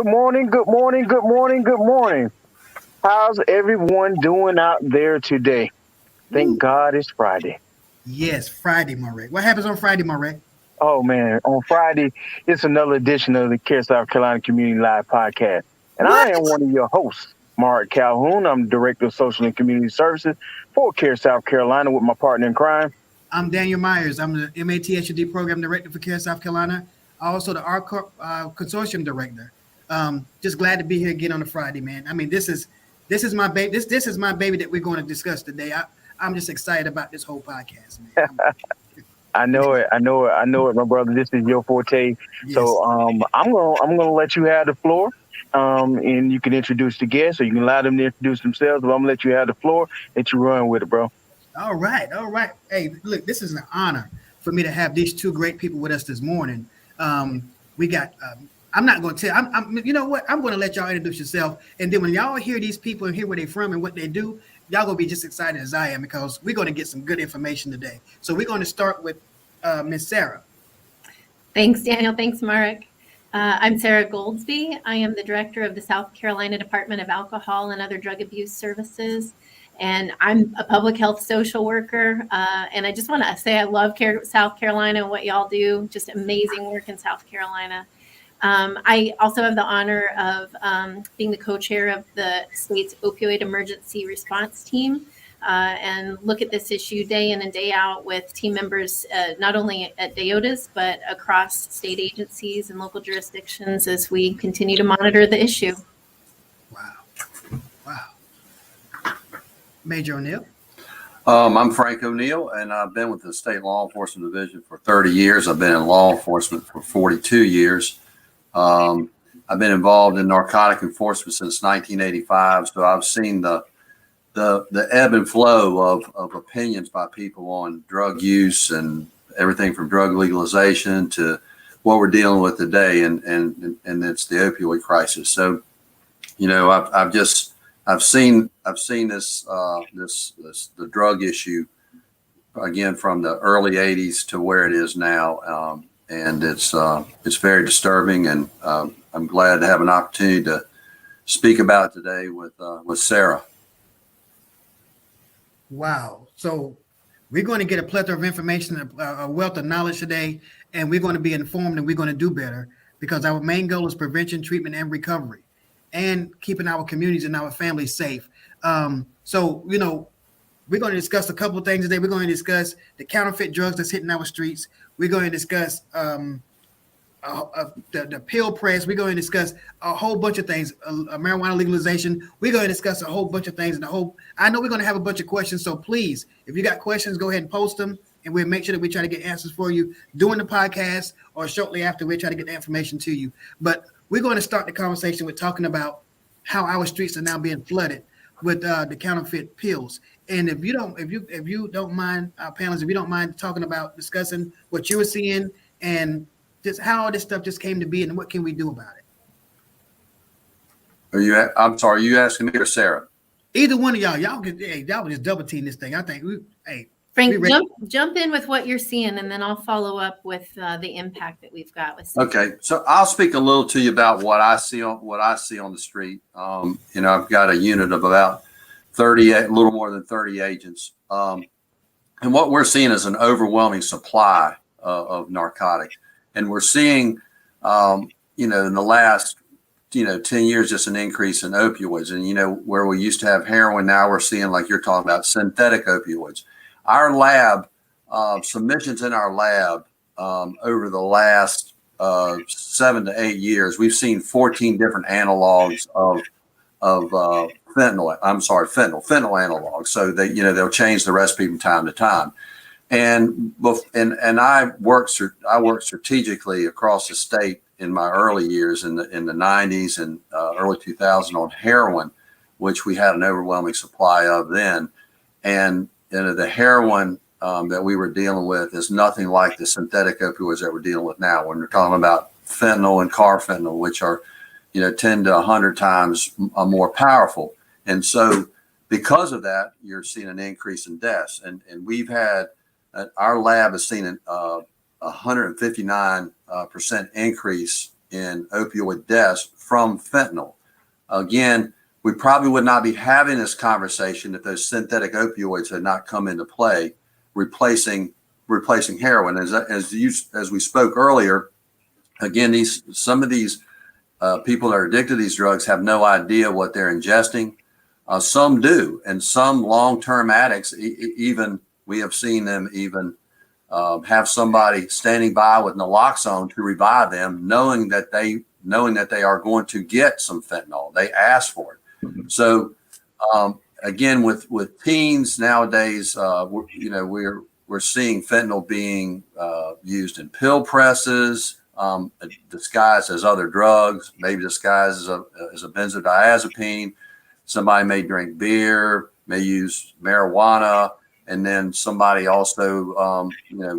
Good morning, good morning, good morning, good morning. How's everyone doing out there today? Thank Woo. God it's Friday. Yes, Friday, Marek. What happens on Friday, Marek? Oh man, on Friday, it's another edition of the CareSouth Carolina Community Live Podcast. And I What? am one of your hosts, Mark Calhoun. I'm Director of Social and Community Services for CareSouth Carolina with my partner in crime. I'm Daniel Myers. I'm the MATHD Program Director for Care South Carolina. Also the RCORP Consortium Director. Just glad to be here again on a Friday, man. I mean, this is my baby. This is my baby that we're going to discuss today. I'm just excited about this whole podcast, man. I know it. I know it. I know it, my brother. This is your forte. Yes. So I'm gonna let you have the floor. And you can introduce the guests, or you can allow them to introduce themselves. But I'm gonna let you have the floor. Let you run with it, bro. All right, all right. Hey, look, this is an honor for me to have these two great people with us this morning. We got. I'm not going to tell. You know what? I'm going to let y'all introduce yourself, and then when y'all hear these people and hear where they're from and what they do, y'all gonna be just excited as I am because we're going to get some good information today. So we're going to start with Miss Sara. Thanks, Daniel. Thanks, Marek. I'm Sara Goldsby. I am the director of the South Carolina Department of Alcohol and Other Drug Abuse Services. And I'm a public health social worker. And I just want to say I love South Carolina and what y'all do. Just amazing work in South Carolina. I also have the honor of being the co-chair of the state's opioid emergency response team. And look at this issue day in and day out with team members, not only at DAODAS, but across state agencies and local jurisdictions as we continue to monitor the issue. Wow, wow. Major O'Neill. I'm Frank O'Neill, and I've been with the State Law Enforcement Division for 30 years. I've been in law enforcement for 42 years. I've been involved in narcotic enforcement since 1985, so I've seen the ebb and flow of opinions by people on drug use and everything from drug legalization to what we're dealing with today, and it's the opioid crisis. So, you know, I've seen this the drug issue again from the early 80s to where it is now, and it's very disturbing, and I'm glad to have an opportunity to speak about it today with Sara. Wow. So we're going to get a plethora of information, a wealth of knowledge today, and we're going to be informed and we're going to do better because our main goal is prevention, treatment, and recovery and keeping our communities and our families safe. So, you know, we're going to discuss a couple of things today. We're going to discuss the counterfeit drugs that's hitting our streets. We're going to discuss the pill press. We're going to discuss a whole bunch of things. Marijuana legalization. We're going to discuss a whole bunch of things. I know we're going to have a bunch of questions. So please, if you got questions, go ahead and post them, and we'll make sure that we try to get answers for you during the podcast or shortly after. We try to get the information to you. But we're going to start the conversation with talking about how our streets are now being flooded with the counterfeit pills. And if you don't mind, panelists, if you don't mind talking about discussing what you were seeing and just how all this stuff just came to be and what can we do about it? I'm sorry, are you asking me or Sara? Either one of y'all can just double team this thing. I think Frank, jump in with what you're seeing, and then I'll follow up with the impact that we've got with. Okay, so I'll speak a little to you about what I see on the street. You know, I've got a unit of about 30, a little more than 30 agents, and what we're seeing is an overwhelming supply of narcotics, and we're seeing, you know, in the last 10 years, just an increase in opioids, and you know, where we used to have heroin, now we're seeing, like you're talking about, synthetic opioids. Our lab submissions in our lab over the last 7 to 8 years, we've seen 14 different analogs of fentanyl. Fentanyl analogs. So they'll change the recipe from time to time. And I worked strategically across the state in my early years in the 90s and early 2000 on heroin, which we had an overwhelming supply of then. And the heroin that we were dealing with is nothing like the synthetic opioids that we're dealing with now. When we're talking about fentanyl and carfentanyl, which are 10 to 100 times more powerful. And so because of that, you're seeing an increase in deaths. And we've had, our lab has seen a 159% increase in opioid deaths from fentanyl. Again, we probably would not be having this conversation if those synthetic opioids had not come into play, replacing heroin. As we spoke earlier, again, some of these people that are addicted to these drugs have no idea what they're ingesting. Some do, and some long-term addicts, even we have seen them even have somebody standing by with naloxone to revive them, knowing that they are going to get some fentanyl. They ask for it. So again, with teens nowadays, we're seeing fentanyl being used in pill presses, disguised as other drugs, maybe disguised as a benzodiazepine. Somebody may drink beer, may use marijuana, and then somebody also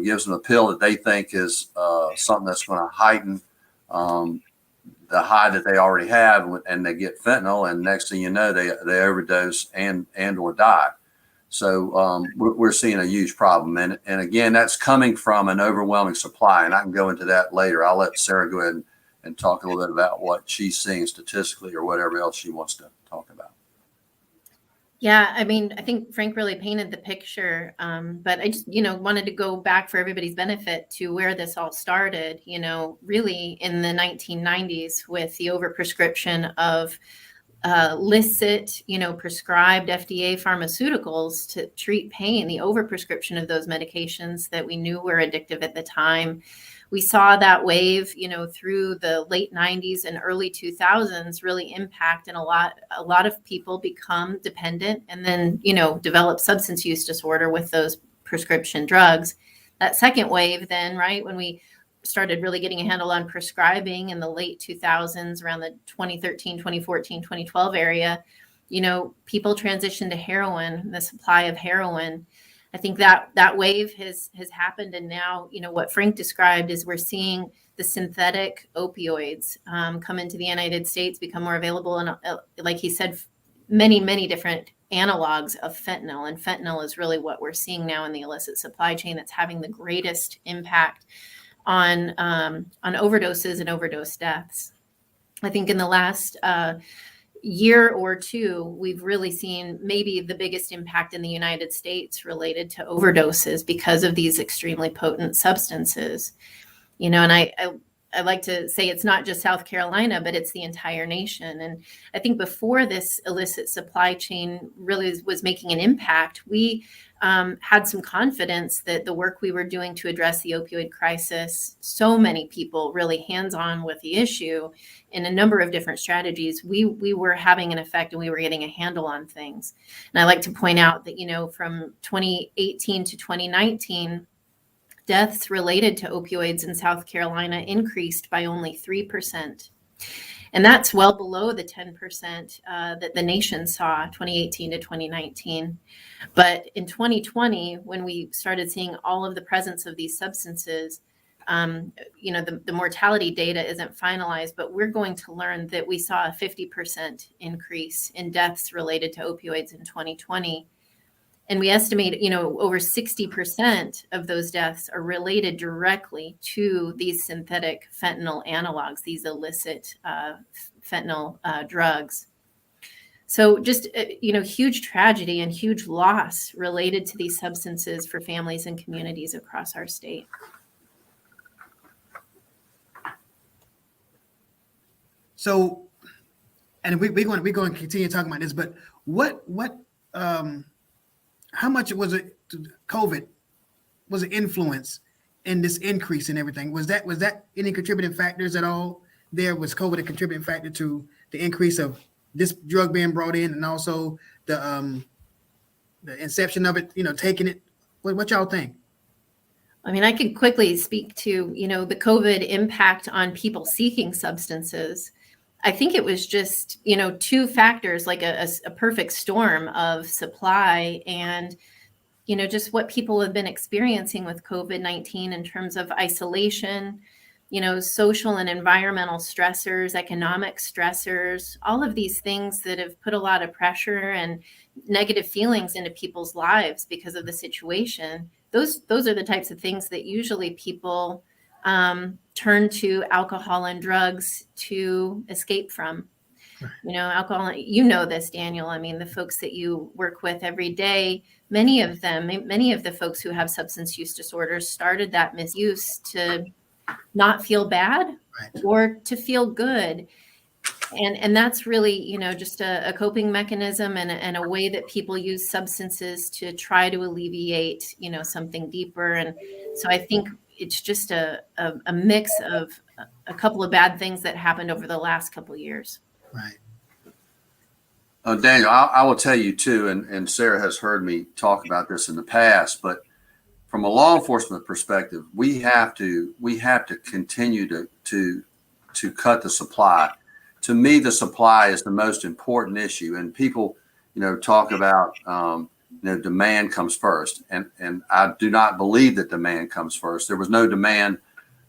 gives them a pill that they think is something that's going to heighten the high that they already have, and they get fentanyl, and next thing you know, they overdose and or die. So we're seeing a huge problem, and again, that's coming from an overwhelming supply, and I can go into that later. I'll let Sara go ahead and talk a little bit about what she's seeing statistically or whatever else she wants to talk about. Yeah, I mean, I think Frank really painted the picture, but I just, wanted to go back for everybody's benefit to where this all started, really in the 1990s with the overprescription of illicit, prescribed FDA pharmaceuticals to treat pain, the overprescription of those medications that we knew were addictive at the time. We saw that wave, through the late 90s and early 2000s really impact, and a lot of people become dependent and then, develop substance use disorder with those prescription drugs. That second wave then, right, when we started really getting a handle on prescribing in the late 2000s, around the 2013, 2014, 2012 area, people transitioned to heroin, the supply of heroin. I think that wave has happened. And now, what Frank described is we're seeing the synthetic opioids come into the United States, become more available. And like he said, many, many different analogs of fentanyl. And fentanyl is really what we're seeing now in the illicit supply chain that's having the greatest impact on overdoses and overdose deaths. I think in the last year or two, we've really seen maybe the biggest impact in the United States related to overdoses because of these extremely potent substances. And I like to say it's not just South Carolina, but it's the entire nation. And I think before this illicit supply chain really was making an impact, we had some confidence that the work we were doing to address the opioid crisis, so many people really hands-on with the issue in a number of different strategies, we were having an effect and we were getting a handle on things. And I like to point out that, from 2018 to 2019, deaths related to opioids in South Carolina increased by only 3%. And that's well below the 10% that the nation saw 2018 to 2019. But in 2020, when we started seeing all of the presence of these substances, the mortality data isn't finalized, but we're going to learn that we saw a 50% increase in deaths related to opioids in 2020. And we estimate, over 60% of those deaths are related directly to these synthetic fentanyl analogs, these illicit fentanyl drugs. So just, huge tragedy and huge loss related to these substances for families and communities across our state. So, and we're going to continue talking about this, but how much was it COVID was an influence in this increase in everything? Was that any contributing factors at all? There was COVID a contributing factor to the increase of this drug being brought in, and also the inception of it, taking it. What y'all think? I mean, I could quickly speak to, the COVID impact on people seeking substances. I think it was just, two factors, like a perfect storm of supply and, just what people have been experiencing with COVID-19 in terms of isolation, social and environmental stressors, economic stressors, all of these things that have put a lot of pressure and negative feelings into people's lives because of the situation. Those are the types of things that usually people turn turn to alcohol and drugs to escape from. You know, alcohol, you know this, Daniel. I mean, the folks that you work with every day, many of the folks who have substance use disorders started that misuse to not feel bad or to feel good. And that's really, you know, just a coping mechanism and a way that people use substances to try to alleviate, you know, something deeper. And so I think it's just a mix of a couple of bad things that happened over the last couple of years. Right. Daniel, I will tell you too, and Sarah has heard me talk about this in the past, but from a law enforcement perspective, we have to continue to cut the supply. To me, the supply is the most important issue, and people, you know, talk about you know, demand comes first, and I do not believe that demand comes first. There was no demand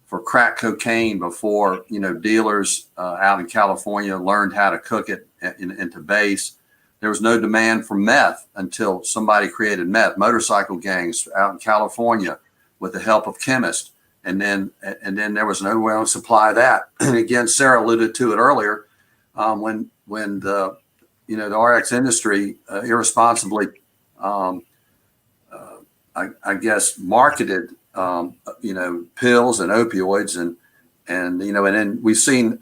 for crack cocaine before, you know, dealers out in California learned how to cook it into base. There was no demand for meth until somebody created meth. Motorcycle gangs out in California with the help of chemists. And then there was an overwhelming supply of that. And again, Sarah alluded to it earlier, when the, you know, the RX industry irresponsibly, I guess, marketed, you know, pills and opioids, and you know, and then we've seen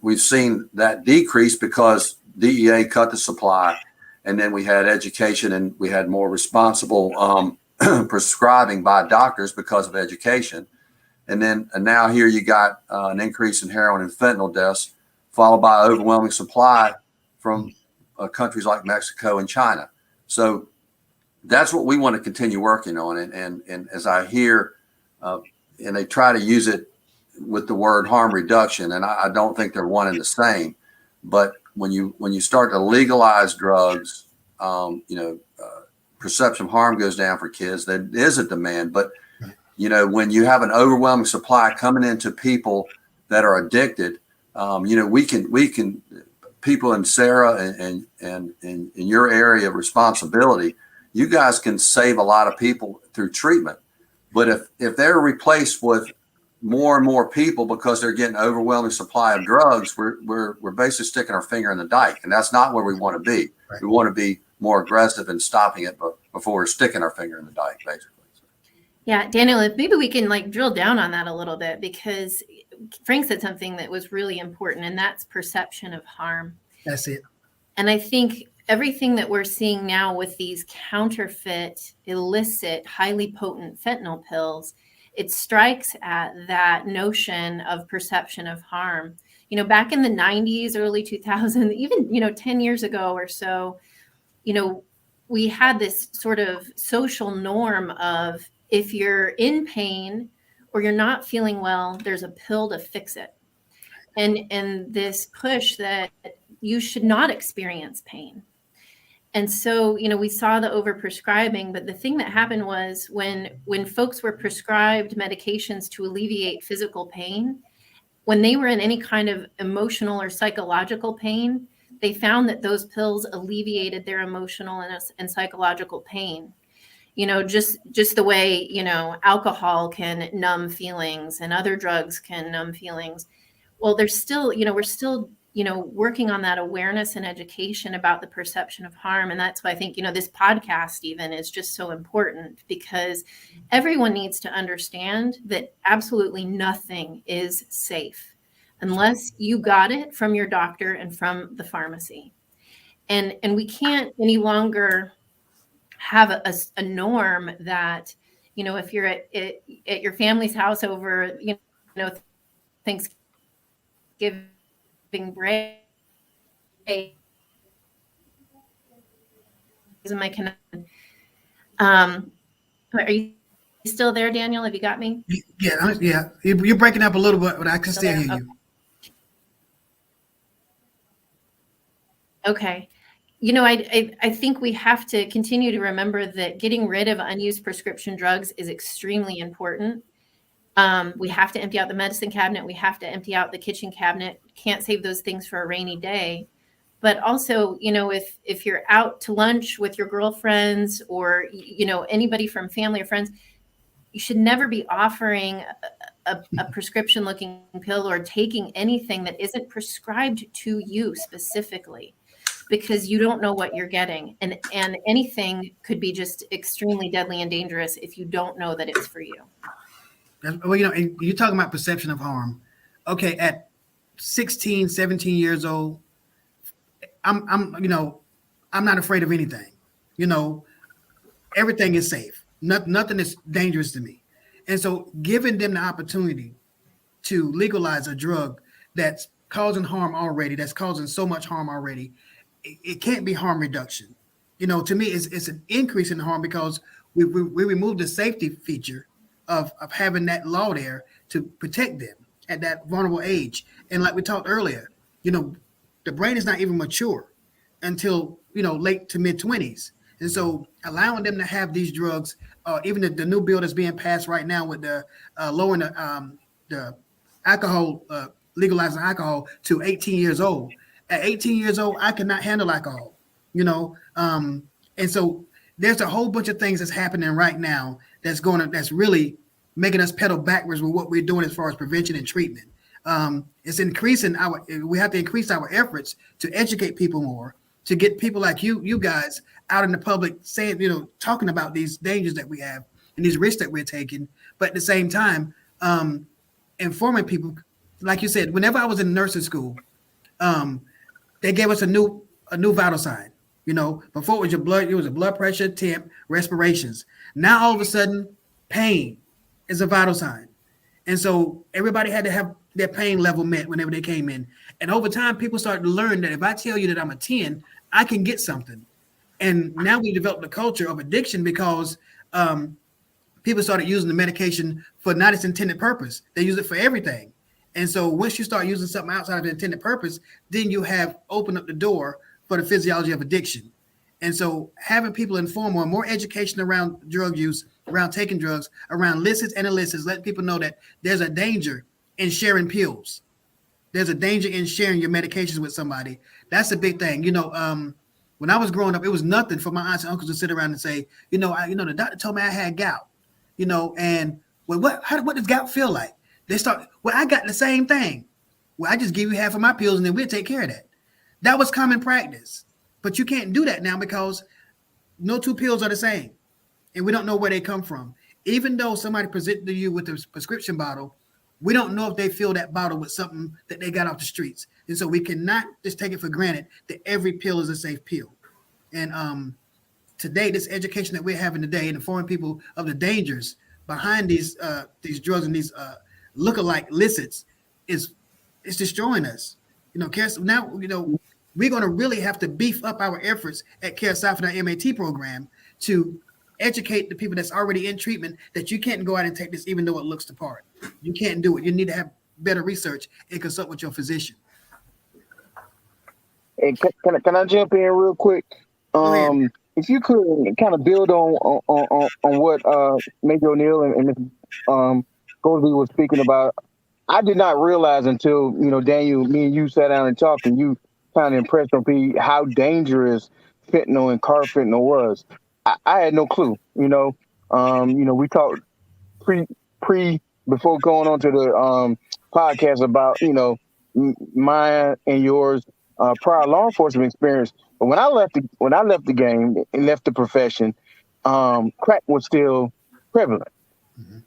that decrease because DEA cut the supply, and then we had education and we had more responsible prescribing by doctors because of education. And now here you got an increase in heroin and fentanyl deaths, followed by overwhelming supply from countries like Mexico and China. So that's what we want to continue working on. And as I hear, and they try to use it with the word harm reduction, and I don't think they're one and the same. But when you start to legalize drugs, you know, perception of harm goes down for kids. There is a demand, but you know, when you have an overwhelming supply coming into people that are addicted, you know, we can people in Sarah and in your area of responsibility, you guys can save a lot of people through treatment. But if they're replaced with more and more people because they're getting overwhelming supply of drugs, we're basically sticking our finger in the dike, and that's not where we want to be. Right. We want to be more aggressive in stopping it before we're sticking our finger in the dike, basically. Yeah, Daniel, if maybe we can like drill down on that a little bit, because Frank said something that was really important, and that's perception of harm. That's it. And I think everything that we're seeing now with these counterfeit, illicit, highly potent fentanyl pills, it strikes at that notion of perception of harm. You know, back in the 90s, early 2000s, even, you know, 10 years ago or so, you know, we had this sort of social norm of, if you're in pain or you're not feeling well, there's a pill to fix it. And this push that you should not experience pain. And so, you know, we saw the overprescribing, but the thing that happened was when folks were prescribed medications to alleviate physical pain, when they were in any kind of emotional or psychological pain, they found that those pills alleviated their emotional and psychological pain. You know, just the way, you know, alcohol can numb feelings and other drugs can numb feelings. Well, there's still, you know, we're still, you know, working on that awareness and education about the perception of harm. And that's why I think, you know, this podcast even is just so important, because everyone needs to understand that absolutely nothing is safe unless you got it from your doctor and from the pharmacy. And we can't any longer have a norm that, you know, if you're at your family's house over, you know, Thanksgiving break, my connection. Are you still there, Daniel? Have you got me? Yeah. You're breaking up a little bit, but I can still hear you. Okay. You know, I think we have to continue to remember that getting rid of unused prescription drugs is extremely important. We have to empty out the medicine cabinet. We have to empty out the kitchen cabinet. Can't save those things for a rainy day. But also, you know, if you're out to lunch with your girlfriends or, you know, anybody from family or friends, you should never be offering a prescription looking pill or taking anything that isn't prescribed to you specifically, because you don't know what you're getting. And anything could be just extremely deadly and dangerous if you don't know that it's for you. Well, and you're talking about perception of harm. Okay, at 16, 17 years old, I'm not afraid of anything. Everything is safe. Nothing is dangerous to me. And so giving them the opportunity to legalize a drug that's causing harm already, that's causing so much harm already, it can't be harm reduction. To me, it's an increase in harm because we removed the safety feature of having that law there to protect them at that vulnerable age. And like we talked earlier, the brain is not even mature until, late to mid 20s. And so allowing them to have these drugs, even the new bill that's being passed right now with the lowering the alcohol, legalizing alcohol to 18 years old. At 18 years old, I cannot handle alcohol, and so there's a whole bunch of things that's happening right now that's really making us pedal backwards with what we're doing as far as prevention and treatment. It's increasing we have to increase our efforts to educate people more, to get people like you guys out in the public saying, talking about these dangers that we have and these risks that we're taking. But at the same time, informing people, like you said, whenever I was in nursing school, they gave us a new vital sign. Before it was a blood pressure, temp, respirations. Now all of a sudden, pain is a vital sign. And so everybody had to have their pain level met whenever they came in. And over time, people started to learn that if I tell you that I'm a 10, I can get something. And now we developed a culture of addiction because people started using the medication for not its intended purpose. They use it for everything. And so once you start using something outside of the intended purpose, then you have opened up the door for the physiology of addiction. And so having people informed more education around drug use, around taking drugs, around licits and illicits, letting people know that there's a danger in sharing pills. There's a danger in sharing your medications with somebody. That's a big thing. When I was growing up, it was nothing for my aunts and uncles to sit around and say, the doctor told me I had gout, and what does gout feel like? They start, I got the same thing. Well, I just give you half of my pills and then we'll take care of that. That was common practice. But you can't do that now because no two pills are the same. And we don't know where they come from. Even though somebody presented to you with a prescription bottle, we don't know if they fill that bottle with something that they got off the streets. And so we cannot just take it for granted that every pill is a safe pill. And today, this education that we're having today and informing people of the dangers behind these drugs and these lookalike licits is destroying us. Now, we're going to really have to beef up our efforts at CareSouth and our MAT program to educate the people that's already in treatment that you can't go out and take this even though it looks the part. You can't do it. You need to have better research and consult with your physician. Hey, can I jump in real quick? If you could kind of build on what Major O'Neill and Ms. Goldsby was speaking about. I did not realize until, Daniel, me and you sat down and talked, and you kind of impressed on me how dangerous fentanyl and carfentanyl was. I had no clue. We talked before going on to the podcast about mine and yours prior law enforcement experience. But when I left the game and left the profession, crack was still prevalent. Mm-hmm.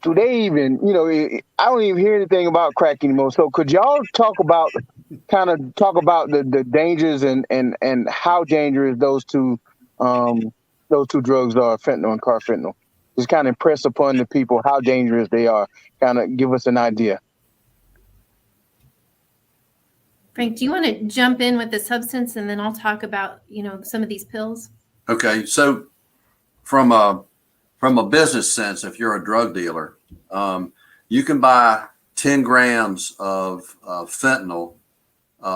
So they even, I don't even hear anything about crack anymore. So could y'all talk about the dangers and how dangerous those two drugs are, fentanyl and carfentanyl? Just kind of impress upon the people how dangerous they are. Kind of give us an idea. Frank, do you want to jump in with the substance and then I'll talk about, some of these pills? Okay. So from a business sense, if you're a drug dealer, you can buy 10 grams of fentanyl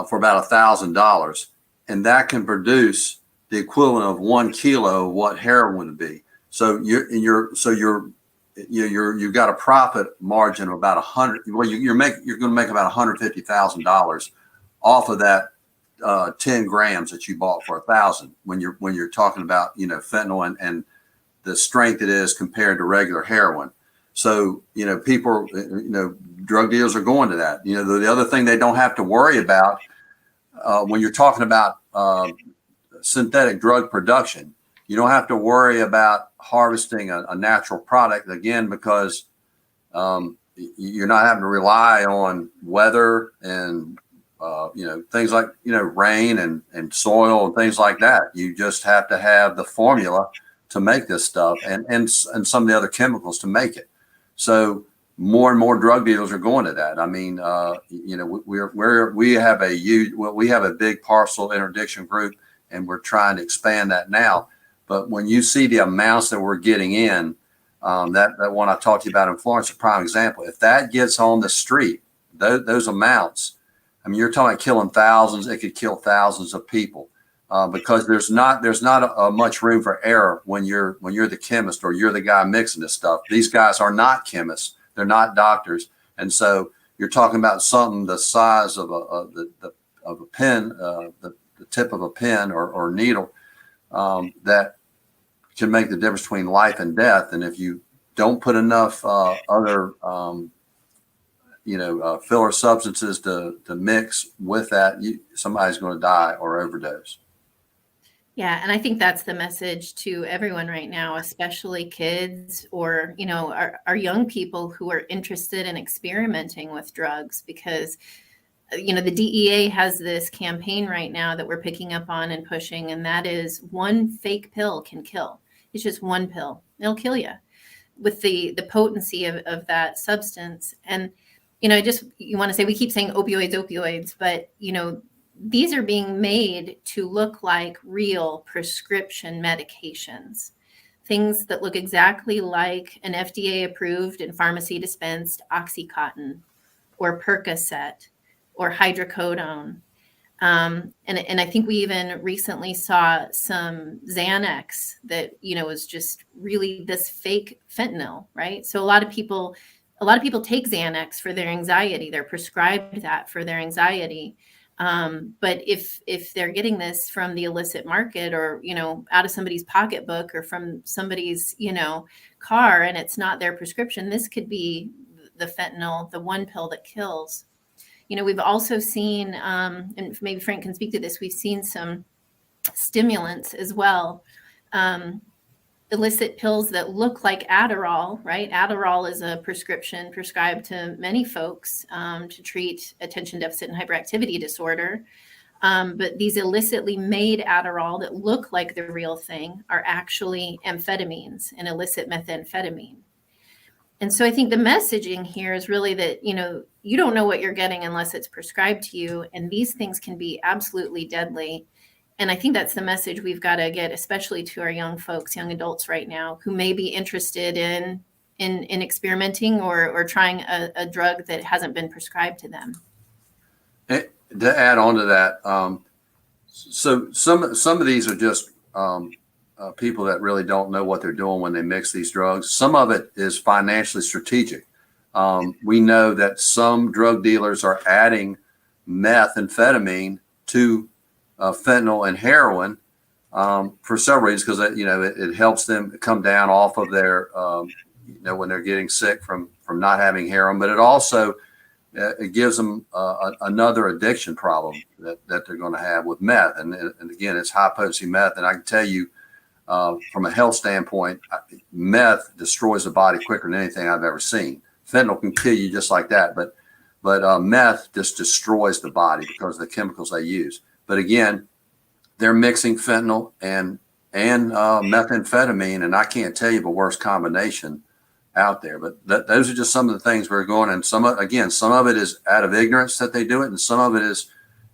for about $1,000, and that can produce the equivalent of 1 kilo of what heroin would be. So you've got a profit margin of about 100. Well, you're going to make about $150,000 off of that 10 grams that you bought for $1,000 when you're talking about fentanyl and the strength it is compared to regular heroin. So, people, drug dealers are going to that. The other thing they don't have to worry about when you're talking about synthetic drug production, you don't have to worry about harvesting a natural product, again, because you're not having to rely on weather and things like rain and soil and things like that. You just have to have the formula to make this stuff and some of the other chemicals to make it. So more and more drug dealers are going to that. I mean, we have a big parcel interdiction group, and we're trying to expand that now. But when you see the amounts that we're getting in, that one I talked to you about in Florence, a prime example. If that gets on the street, those amounts, I mean, you're talking killing thousands. It could kill thousands of people because there's not much room for error when you're the chemist or you're the guy mixing this stuff. These guys are not chemists. They're not doctors. And so you're talking about something the size of a pen, the tip of a pen or needle that can make the difference between life and death. And if you don't put enough other filler substances to mix with that, somebody's going to die or overdose. Yeah, and I think that's the message to everyone right now, especially kids or, our young people who are interested in experimenting with drugs, because, the DEA has this campaign right now that we're picking up on and pushing, and that is one fake pill can kill. It's just one pill. It'll kill you with the potency of that substance. And, you want to say, we keep saying opioids, but, these are being made to look like real prescription medications, things that look exactly like an FDA approved and pharmacy dispensed Oxycontin or Percocet or hydrocodone. And I think we even recently saw some Xanax that, was just really this fake fentanyl, right? So a lot of people take Xanax for their anxiety. They're prescribed that for their anxiety. But if they're getting this from the illicit market or, out of somebody's pocketbook or from somebody's, car, and it's not their prescription, this could be the fentanyl, the one pill that kills. We've also seen, and maybe Frank can speak to this, we've seen some stimulants as well. Illicit pills that look like Adderall, right? Adderall is a prescription prescribed to many folks to treat attention deficit and hyperactivity disorder. But these illicitly made Adderall that look like the real thing are actually amphetamines and illicit methamphetamine. And so I think the messaging here is really that, you don't know what you're getting unless it's prescribed to you. And these things can be absolutely deadly. And I think that's the message we've got to get, especially to our young folks, young adults right now, who may be interested in experimenting or trying a drug that hasn't been prescribed to them. And to add on to that, so some of these are just people that really don't know what they're doing when they mix these drugs. Some of it is financially strategic. We know that some drug dealers are adding methamphetamine to fentanyl and heroin for several reasons, because it helps them come down off of their when they're getting sick from not having heroin, but it also it gives them another addiction problem that they're going to have with meth, and again, it's high potency meth, and I can tell you from a health standpoint, meth destroys the body quicker than anything I've ever seen. Fentanyl can kill you just like that, but meth just destroys the body because of the chemicals they use. But again, they're mixing fentanyl and methamphetamine, and I can't tell you the worst combination out there. But those are just some of the things we're going. And some of it is out of ignorance that they do it, and some of it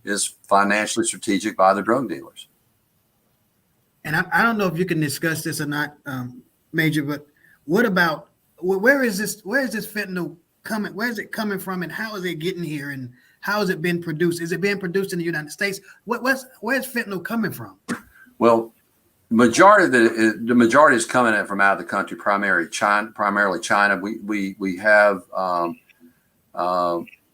is financially strategic by the drug dealers. And I don't know if you can discuss this or not, Major, but what about where is this fentanyl coming? Where is it coming from, and how is it getting here, and how has it been produced? Is it being produced in the United States? Where's fentanyl coming from? Well, the majority is coming in from out of the country, primarily China. We have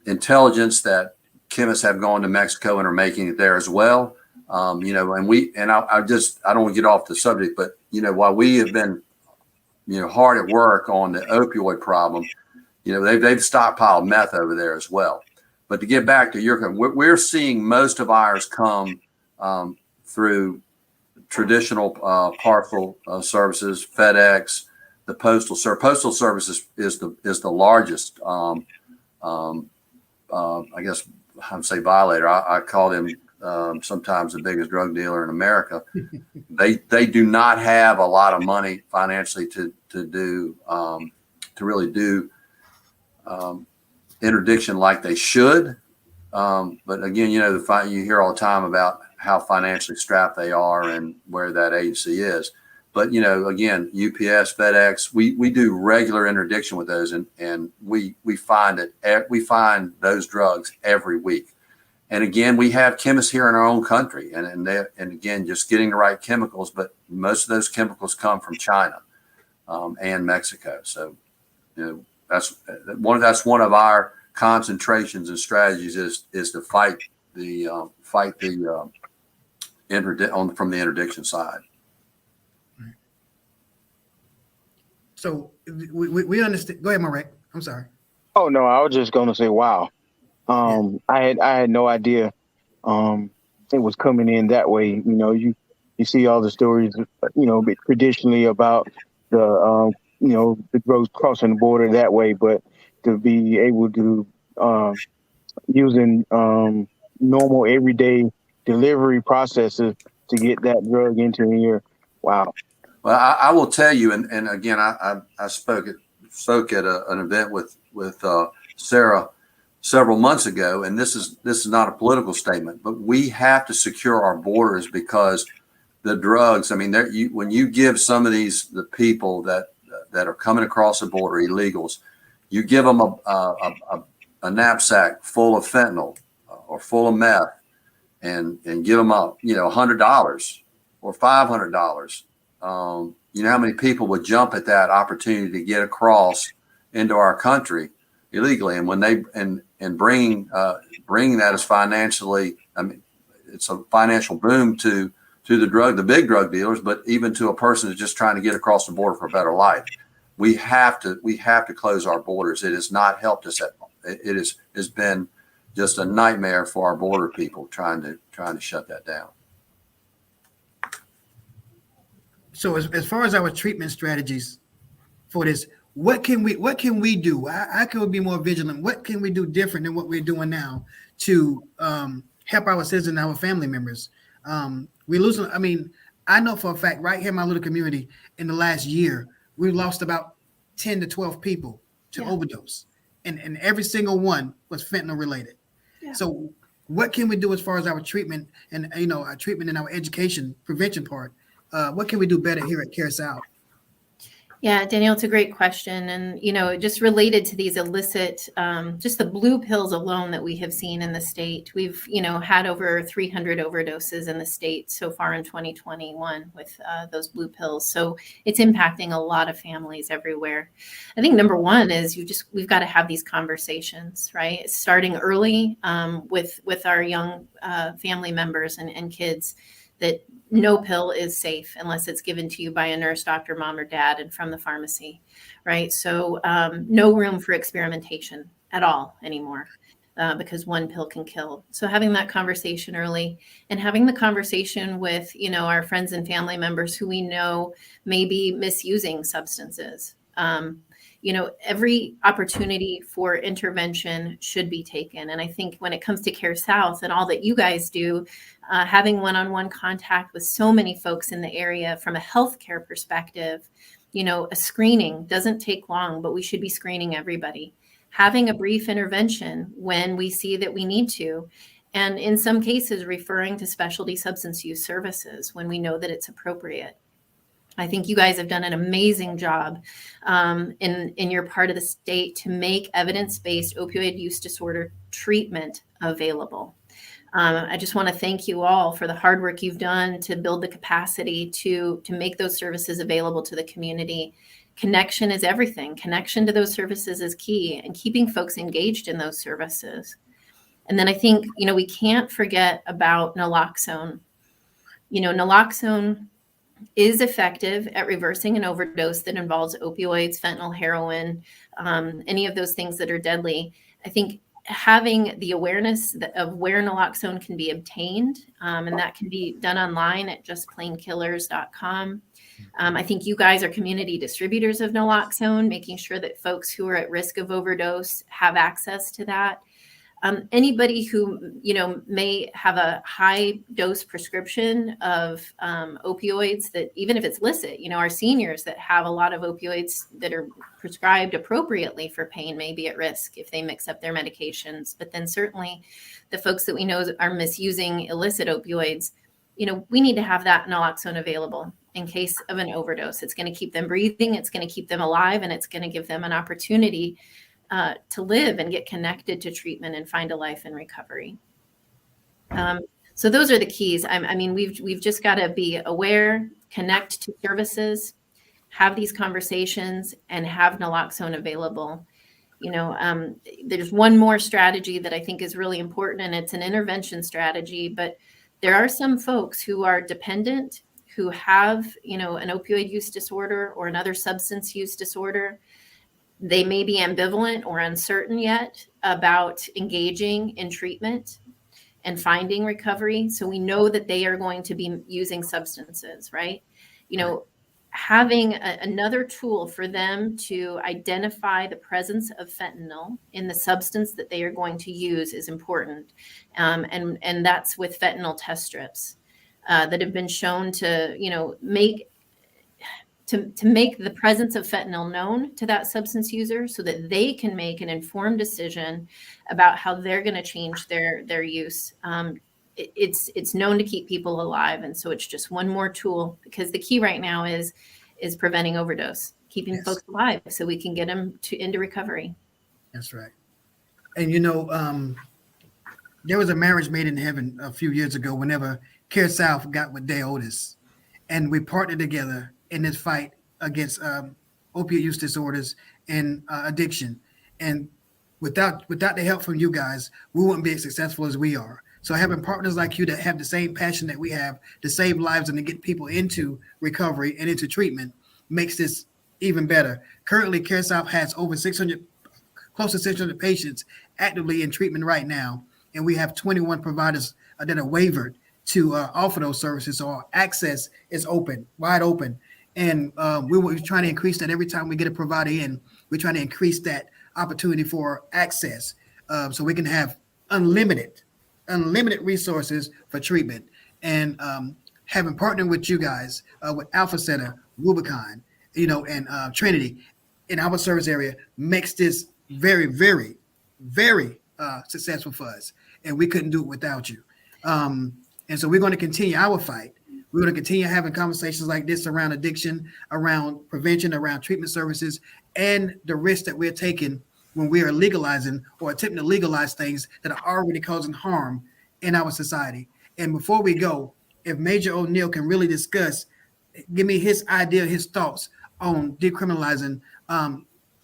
intelligence that chemists have gone to Mexico and are making it there as well. And I don't want to get off the subject, but while we have been hard at work on the opioid problem. They've stockpiled meth over there as well. But to get back to your, we're seeing most of ours come through traditional parcel services, FedEx, the postal service. Postal service is the largest. I guess I'm say violator. I call them sometimes the biggest drug dealer in America. They do not have a lot of money financially to really do interdiction like they should. But again, you hear all the time about how financially strapped they are and where that agency is. But again, UPS, FedEx, we do regular interdiction with those, and we find those drugs every week. And again, we have chemists here in our own country, and again, just getting the right chemicals. But most of those chemicals come from China and Mexico. So that's one of our concentrations and strategies is to fight the from the interdiction side. So we understand. Go ahead, Marek. I'm sorry. Oh no, I was just going to say, wow. I had no idea it was coming in that way. You see all the stories, traditionally about the the drugs crossing the border that way, but to be able to using normal everyday delivery processes to get that drug into here, wow. Well, I will tell you, and again, I spoke at an event with Sara several months ago, and this is not a political statement, but we have to secure our borders because the drugs. I mean, when you give some of the people that are coming across the border, illegals, you give them a knapsack full of fentanyl or full of meth, and give them $100 or $500. You know how many people would jump at that opportunity to get across into our country illegally, and when they bringing that is financially, I mean, it's a financial boom to the big drug dealers, but even to a person who's just trying to get across the border for a better life. We have to close our borders. It has not helped us at all. It has been just a nightmare for our border people trying to shut that down. So as far as our treatment strategies for this, what can we do? How can we be more vigilant? What can we do different than what we're doing now to help our citizens and our family members? We lose. I mean, I know for a fact right here in my little community in the last year, we lost about 10 to 12 people to overdose, and every single one was fentanyl related. Yeah. So what can we do as far as our treatment and our treatment and our education prevention part? What can we do better here at CareSouth? Yeah, Danielle, it's a great question. And, just related to these illicit, just the blue pills alone that we have seen in the state, we've, had over 300 overdoses in the state so far in 2021 with those blue pills. So it's impacting a lot of families everywhere. I think number one is we've got to have these conversations, right? Starting early with our young family members and kids, that no pill is safe unless it's given to you by a nurse, doctor, mom, or dad, and from the pharmacy, right? So no room for experimentation at all anymore because one pill can kill. So having that conversation early and having the conversation with, our friends and family members who we know may be misusing substances. Every opportunity for intervention should be taken. And I think when it comes to CareSouth and all that you guys do, having one-on-one contact with so many folks in the area from a healthcare perspective, a screening doesn't take long, but we should be screening everybody. Having a brief intervention when we see that we need to, and in some cases referring to specialty substance use services when we know that it's appropriate. I think you guys have done an amazing job in your part of the state to make evidence-based opioid use disorder treatment available. I just want to thank you all for the hard work you've done to build the capacity to make those services available to the community. Connection is everything. Connection to those services is key, and keeping folks engaged in those services. And then I think, we can't forget about naloxone. Naloxone is effective at reversing an overdose that involves opioids, fentanyl, heroin, any of those things that are deadly. I think having the awareness of where naloxone can be obtained, and that can be done online at justplainkillers.com. I think you guys are community distributors of naloxone, making sure that folks who are at risk of overdose have access to that. Anybody who, may have a high dose prescription of opioids that, even if it's licit, our seniors that have a lot of opioids that are prescribed appropriately for pain may be at risk if they mix up their medications. But then certainly the folks that we know are misusing illicit opioids, we need to have that naloxone available in case of an overdose. It's going to keep them breathing, it's going to keep them alive, and it's going to give them an opportunity to live and get connected to treatment and find a life in recovery. So those are the keys. We've just got to be aware, connect to services, have these conversations, and have naloxone available. There's one more strategy that I think is really important, and it's an intervention strategy. But there are some folks who are dependent, who have, an opioid use disorder or another substance use disorder. They may be ambivalent or uncertain yet about engaging in treatment and finding recovery. So we know that they are going to be using substances, right? Having another tool for them to identify the presence of fentanyl in the substance that they are going to use is important. And that's with fentanyl test strips that have been shown to, make the presence of fentanyl known to that substance user so that they can make an informed decision about how they're going to change their use. It's known to keep people alive. And so it's just one more tool, because the key right now is preventing overdose, keeping folks alive so we can get them into recovery. That's right. And, there was a marriage made in heaven a few years ago whenever CareSouth got with DAODAS, and we partnered together in this fight against opiate use disorders and addiction. And without the help from you guys, we wouldn't be as successful as we are. So having partners like you that have the same passion that we have to save lives and to get people into recovery and into treatment makes this even better. Currently, CareSouth has over close to 600 patients actively in treatment right now. And we have 21 providers that are waivered to offer those services. So our access is wide open. And we're trying to increase that every time we get a provider in. We're trying to increase that opportunity for access so we can have unlimited resources for treatment. And having partnered with you guys, with Alpha Center, Rubicon, and Trinity in our service area makes this very, very, very successful for us. And we couldn't do it without you. And so we're going to continue our fight. We're going to continue having conversations like this around addiction, around prevention, around treatment services, and the risk that we're taking when we are legalizing or attempting to legalize things that are already causing harm in our society. And before we go, if Major O'Neill can really give me his idea, his thoughts on decriminalizing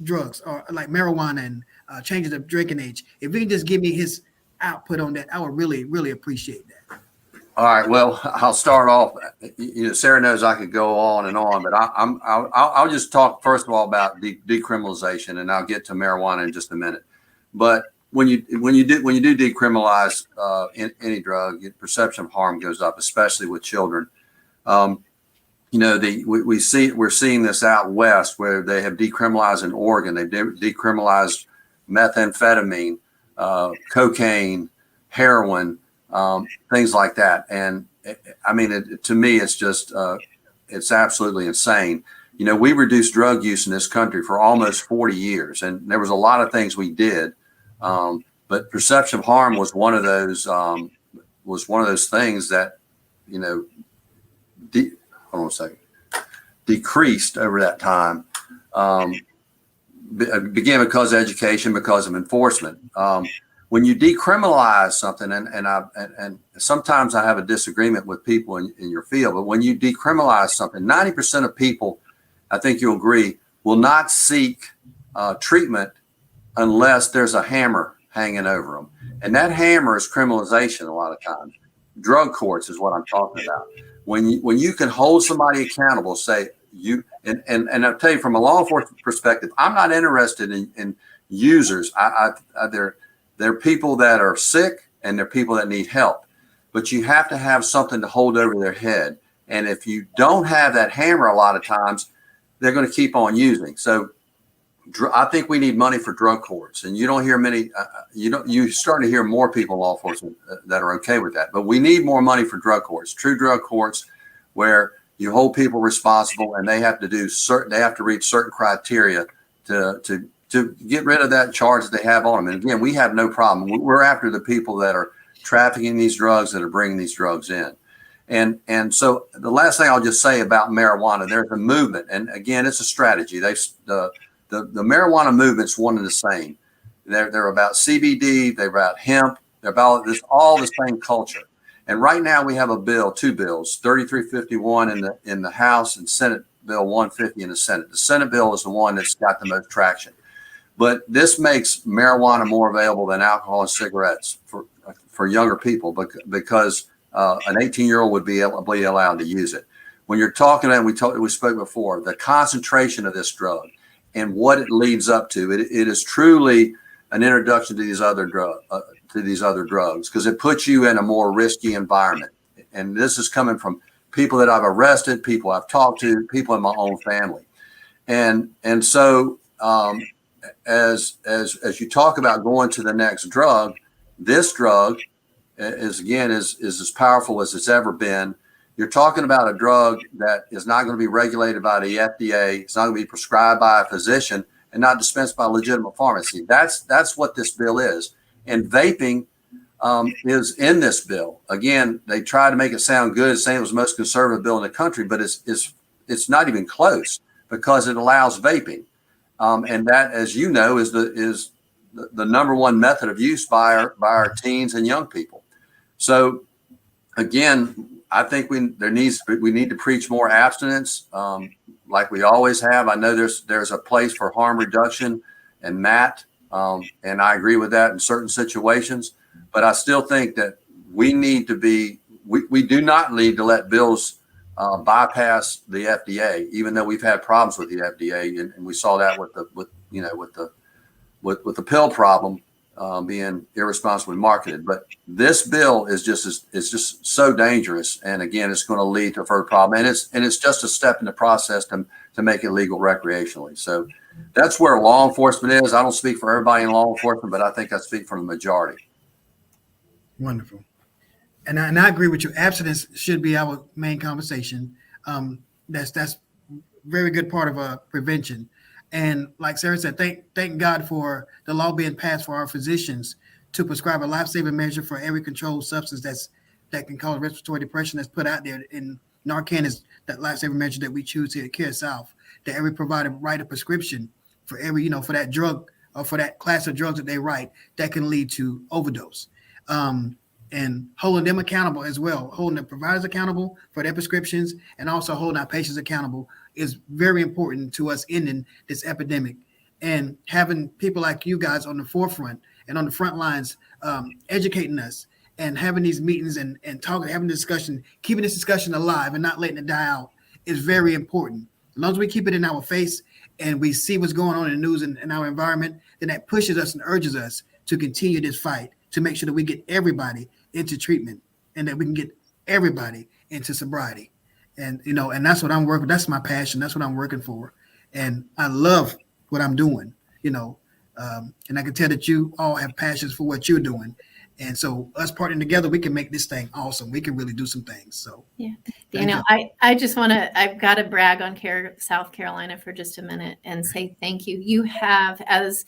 drugs or like marijuana and changing the drinking age. If he can just give me his output on that, I would really, really appreciate that. All right. Well, I'll start off. Sarah knows I could go on and on, but I'll just talk first of all about decriminalization, and I'll get to marijuana in just a minute. But when you do decriminalize any drug, your perception of harm goes up, especially with children. We're seeing this out west where they have decriminalized in Oregon. They've decriminalized methamphetamine, cocaine, heroin. Things like that. And to me, it's just, it's absolutely insane. We reduced drug use in this country for almost 40 years, and there was a lot of things we did. But perception of harm was one of those things that, decreased over that time. Began because of education, because of enforcement. When you decriminalize something, and sometimes I have a disagreement with people in your field, but when you decriminalize something, 90% of people, I think you'll agree, will not seek treatment unless there's a hammer hanging over them. And that hammer is criminalization a lot of times. Drug courts is what I'm talking about. when you can hold somebody accountable, say you, and I'll tell you from a law enforcement perspective, I'm not interested in users. They're people that are sick and they're people that need help, but you have to have something to hold over their head. And if you don't have that hammer, a lot of times they're going to keep on using. So I think we need money for drug courts, and you don't hear many. You're starting to hear more people in law enforcement that are okay with that. But we need more money for drug courts, true drug courts, where you hold people responsible, and they have to do certain. They have to reach certain criteria to get rid of that charge that they have on them. And again, we have no problem. We're after the people that are trafficking these drugs, that are bringing these drugs in. And so the last thing I'll just say about marijuana, there's a movement, and again, it's a strategy. The marijuana movement's one and the same. They're about CBD, they're about hemp, they're about all the same culture. And right now we have two bills, 3351 in the House and Senate Bill 150 in the Senate. The Senate bill is the one that's got the most traction. But this makes marijuana more available than alcohol and cigarettes for younger people, because an 18-year-old would be allowed to use it. When you're talking, and we spoke before, the concentration of this drug and what it leads up to, it is truly an introduction to these other drugs, because it puts you in a more risky environment. And this is coming from people that I've arrested, people I've talked to, people in my own family. And so as you talk about going to the next drug, this drug is as powerful as it's ever been. You're talking about a drug that is not going to be regulated by the FDA. It's not going to be prescribed by a physician and not dispensed by a legitimate pharmacy. That's what this bill is. And vaping is in this bill. Again, they try to make it sound good, saying it was the most conservative bill in the country, but it's not even close, because it allows vaping. And that, as you know, is the number one method of use by our teens and young people. So again, I think we need to preach more abstinence, like we always have. I know there's a place for harm reduction and MAT, and I agree with that in certain situations. But I still think that we do not need to let bills bypass the FDA, even though we've had problems with the FDA, and we saw that with the pill problem being irresponsibly marketed. But this bill is just so dangerous, and again, it's going to lead to a further problem. And it's just a step in the process to make it legal recreationally. So that's where law enforcement is. I don't speak for everybody in law enforcement, but I think I speak for the majority. Wonderful. And I agree with you. Abstinence should be our main conversation. That's very good part of prevention. And like Sara said, thank God for the law being passed for our physicians to prescribe a life-saving measure for every controlled substance that can cause respiratory depression that's put out there. And Narcan is that life-saving measure that we choose here at CareSouth, that every provider write a prescription for every, for that drug or for that class of drugs that they write that can lead to overdose. And holding them accountable as well, holding the providers accountable for their prescriptions, and also holding our patients accountable is very important to us ending this epidemic. And having people like you guys on the forefront and on the front lines, educating us and having these meetings and talking, having discussion, keeping this discussion alive and not letting it die out is very important. As long as we keep it in our face and we see what's going on in the news and in our environment, then that pushes us and urges us to continue this fight to make sure that we get everybody into treatment and that we can get everybody into sobriety. And, and that's what I'm working. That's my passion. That's what I'm working for. And I love what I'm doing, and I can tell that you all have passions for what you're doing. And so us partnering together, we can make this thing awesome. We can really do some things. So yeah, Daniel, I've got to brag on South Carolina for just a minute and say thank you. You have, as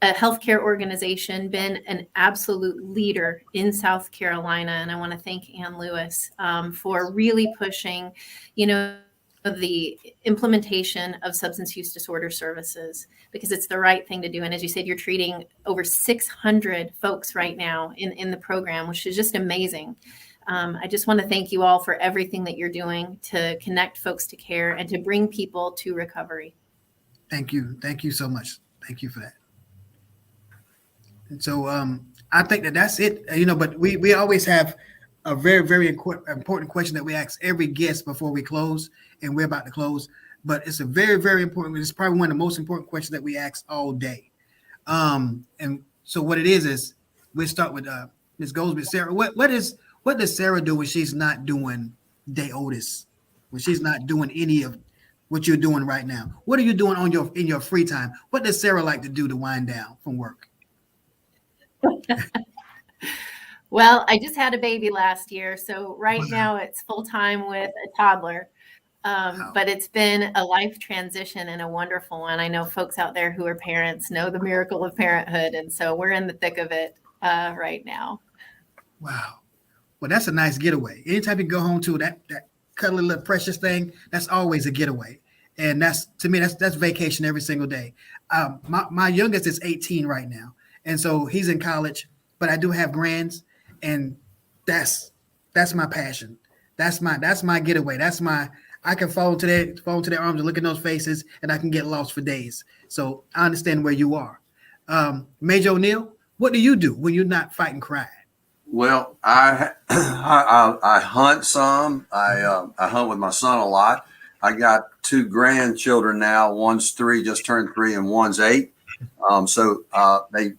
a healthcare organization, been an absolute leader in South Carolina. And I want to thank Ann Lewis for really pushing, the implementation of substance use disorder services, because it's the right thing to do. And as you said, you're treating over 600 folks right now in the program, which is just amazing. I just want to thank you all for everything that you're doing to connect folks to care and to bring people to recovery. Thank you. Thank you so much. Thank you for that. And so I think that's it, but we always have a very, very important question that we ask every guest before we close, and we're about to close. But it's a very, very important. It's probably one of the most important questions that we ask all day. And so what it is we'll start with Ms. Goldsby. Sara, what does Sara do when she's not doing DAODAS, when she's not doing any of what you're doing right now? What are you doing in your free time? What does Sara like to do to wind down from work? Well, I just had a baby last year, so right now it's full time with a toddler. But it's been a life transition and a wonderful one. I know folks out there who are parents know the miracle of parenthood, and so we're in the thick of it right now. Wow. Well, that's a nice getaway. Anytime you go home to that cuddly little precious thing, that's always a getaway. And that's, to me, that's vacation every single day. My youngest is 18 right now, and so he's in college, but I do have grands, and that's my passion. That's my getaway. I can fall into their arms and look in those faces, and I can get lost for days. So I understand where you are. Major O'Neill, what do you do when you're not fighting crime? Well, I hunt some. I hunt with my son a lot. I got 2 grandchildren now. One's 3, just turned 3, and one's 8. So they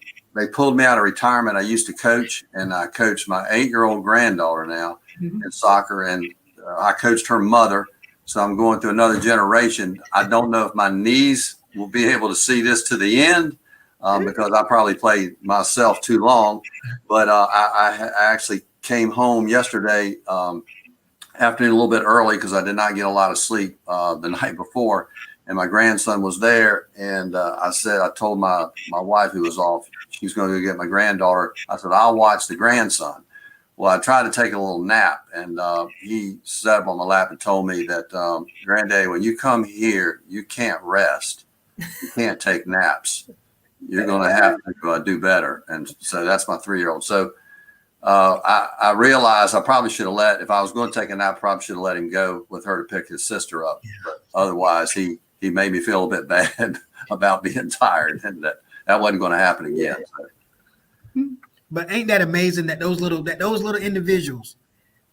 pulled me out of retirement. I used to coach, and I coach my 8-year-old granddaughter now in soccer, and I coached her mother. So I'm going through another generation. I don't know if my knees will be able to see this to the end because I probably played myself too long. But I actually came home yesterday afternoon a little bit early because I did not get a lot of sleep the night before. And my grandson was there. And I told my wife, who was off, she was going to go get my granddaughter. I said, I'll watch the grandson. Well, I tried to take a little nap, and he sat up on my lap and told me that, Granddaddy, when you come here, you can't rest. You can't take naps. You're going to have to do better. And so that's my 3-year-old. So I realized I probably should have if I was going to take a nap, I probably should have let him go with her to pick his sister up. But otherwise, he made me feel a bit bad about being tired, and that wasn't going to happen again. So. But ain't that amazing that those little individuals,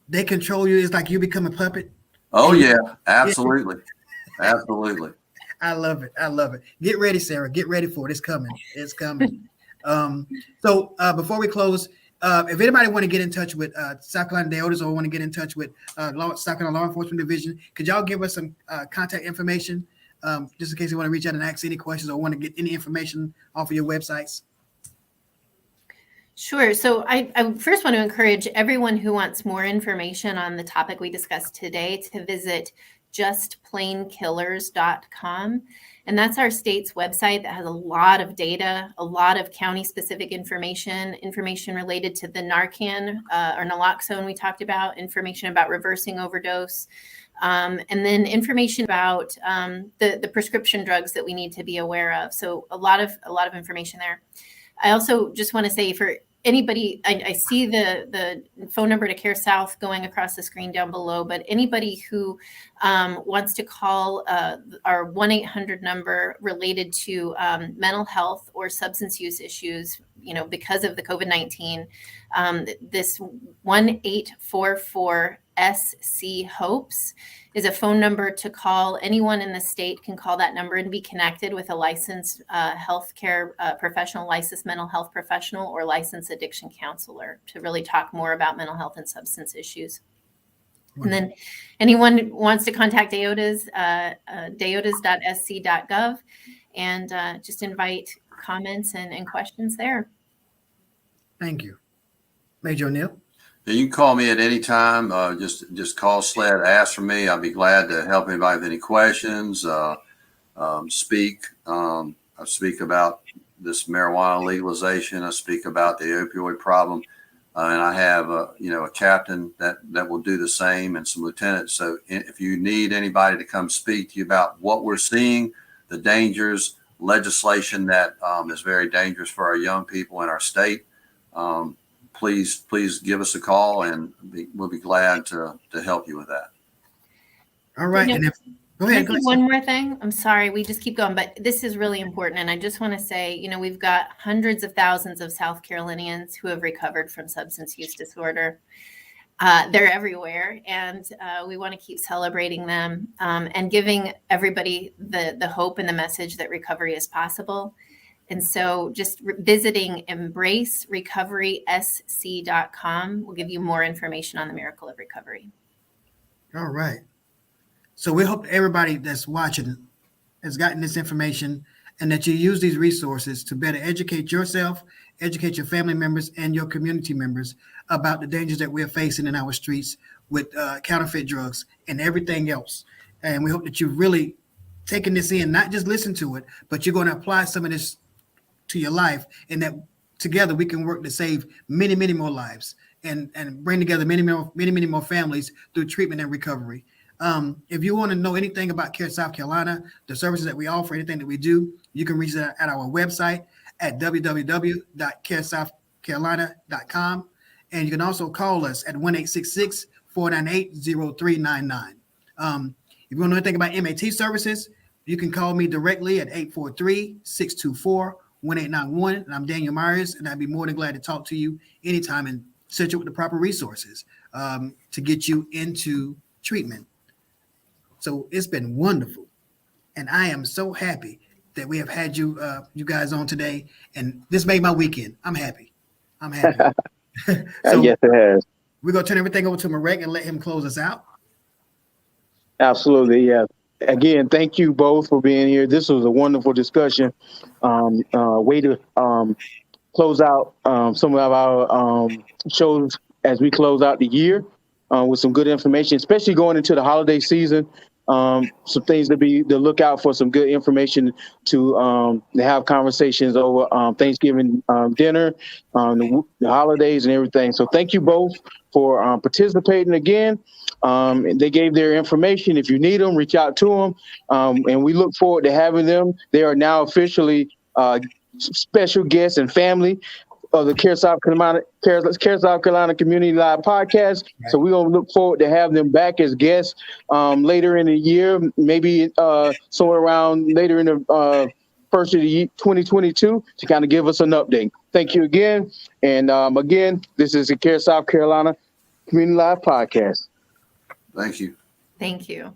they control you? It's like you become a puppet. Oh yeah, absolutely. Absolutely. I love it. Get ready, Sara. Get ready for it. It's coming. So before we close, if anybody want to get in touch with South Carolina DAODAS or want to get in touch with South Carolina Law Enforcement Division, could y'all give us some contact information just in case you want to reach out and ask any questions or want to get any information off of your websites? Sure. So I first want to encourage everyone who wants more information on the topic we discussed today to visit justplainkillers.com. And that's our state's website that has a lot of data, a lot of county-specific information related to the Narcan or naloxone we talked about, information about reversing overdose, and then information about the prescription drugs that we need to be aware of. So a lot of information there. I also just want to say for anybody, I see the phone number to CareSouth going across the screen down below, but anybody who wants to call our 1-800 number related to mental health or substance use issues, because of the COVID-19, this 1-844-SC-HOPES is a phone number to call. Anyone in the state can call that number and be connected with a licensed healthcare professional, licensed mental health professional, or licensed addiction counselor to really talk more about mental health and substance issues. And then anyone who wants to contact DAODAS, daodas.sc.gov, and just invite comments and questions there. Thank you. Major O'Neill? You can call me at any time. Just call SLED, ask for me. I'll be glad to help anybody with any questions. Speak. I speak about this marijuana legalization. I speak about the opioid problem. And I have a captain that will do the same, and some lieutenants. So if you need anybody to come speak to you about what we're seeing, the dangers, legislation that is very dangerous for our young people in our state, please give us a call, and we'll be glad to help you with that. All right. Go ahead. One more thing. I'm sorry, we just keep going, but this is really important. And I just want to say, we've got hundreds of thousands of South Carolinians who have recovered from substance use disorder. They're everywhere, and we want to keep celebrating them and giving everybody the hope and the message that recovery is possible. And so just visiting embracerecoverysc.com will give you more information on the miracle of recovery. All right. So we hope everybody that's watching has gotten this information and that you use these resources to better educate yourself, educate your family members and your community members about the dangers that we're facing in our streets with counterfeit drugs and everything else. And we hope that you've really taken this in, not just listen to it, but you're going to apply some of this to your life, and that together we can work to save many, many more lives and bring together many more families through treatment and recovery. If you want to know anything about Care South Carolina, the services that we offer, anything that we do, you can reach us at our website at www.caresouthcarolina.com. And you can also call us at 1-866-498-0399. If you want to know anything about MAT services, you can call me directly at 843-624-1891. And I'm Daniel Myers, and I'd be more than glad to talk to you anytime and set you up with the proper resources to get you into treatment. So it's been wonderful. And I am so happy that we have had you guys on today. And this made my weekend. I'm happy. So yes, it has. We're going to turn everything over to Marek and let him close us out. Absolutely, yeah. Again, thank you both for being here. This was a wonderful discussion. Way to close out some of our shows as we close out the year with some good information, especially going into the holiday season. Some things to look out for, some good information to have conversations over Thanksgiving dinner, the holidays and everything. So thank you both for participating again. They gave their information. If you need them, reach out to them. And we look forward to having them. They are now officially special guests and family of the CareSouth Carolina Community Live podcast. Right. So we're going to look forward to have them back as guests later in the year, maybe somewhere around later in the first of the year, 2022, to kind of give us an update. Thank you again. And again, this is the CareSouth Carolina Community Live podcast. Thank you. Thank you.